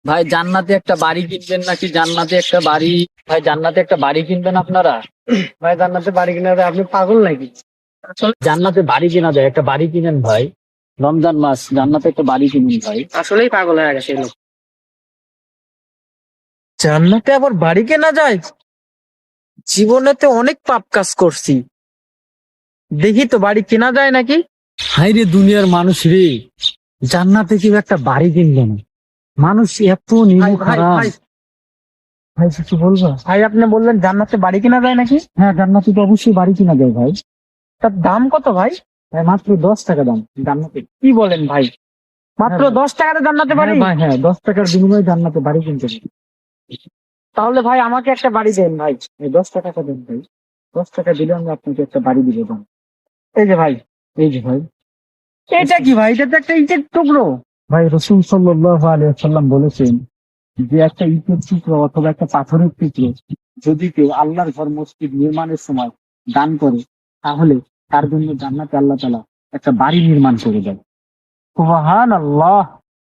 ভাই জান্নাতে একটা বাড়ি কিনবেন নাকি? জান্নাতে একটা বাড়ি, ভাই জান্নাতে একটা বাড়ি কিনবেন আপনারা? ভাই জান্নাতে বাড়ি কিনা যায়? আপনি পাগল নাকি? জান্নাতে বাড়ি কিনা যায়, একটা বাড়ি কিনেন ভাই। রমজান মাস, জান্নাতে একটা বাড়ি কিনুন ভাই। আসলেই পাগল হয়ে গেছে এই লোক। জান্নাতে আবার বাড়ি কেনা যায়? জীবনেতে অনেক পাপ কাজ করছি, দেখি তো বাড়ি কেনা যায় নাকি। হাই রে দুনিয়ার মানুষ রে, জান্নাতে কেউ একটা বাড়ি কিনবে না। মানুষ এত ভাই নিমু ভাই খারাপ। ভাই ভাই কিছু বলবো? ভাই আপনি বললেন জান্নাতে বাড়ি কেনা যায় নাকি? হ্যাঁ, জান্নাতে তো অবশ্যই বাড়ি কিনা যায় ভাই। তার দাম কত ভাই? ভাই মাত্র 10 টাকা দাম জান্নাতে। কি বলেন ভাই, মাত্র হ্যাঁ ভাই। 10 টাকাতে জান্নাতে হ্যাঁ বাড়ি? ভাই, হ্যাঁ, 10 টাকার বিনিময়ে জান্নাতে বাড়ি কিনতে পারি। তাহলে ভাই আমাকে একটা বাড়ি দেন ভাই। এই 10 টাকা দেন ভাই, 10 টাকা দিলে আমি আপনাকে একটা বাড়ি দিব দাম। এই যে ভাই, এই যে ভাই। এটা কি ভাই? এটা তো একটা ইটের টুকরো। ভাই রাসূল সাল্লাল্লাহু আলাইহি ওয়াসাল্লাম বলেছেন যে একটা ইটের টুকরো অথবা একটা পাথরের টুকরো যদি কেউ আল্লাহর ঘর মসজিদ নির্মাণের সময় দান করে, তাহলে তার জন্য জান্নাতে আল্লাহ তাআলা একটা বাড়ি নির্মাণ করে দেয়। সুবহানাল্লাহ।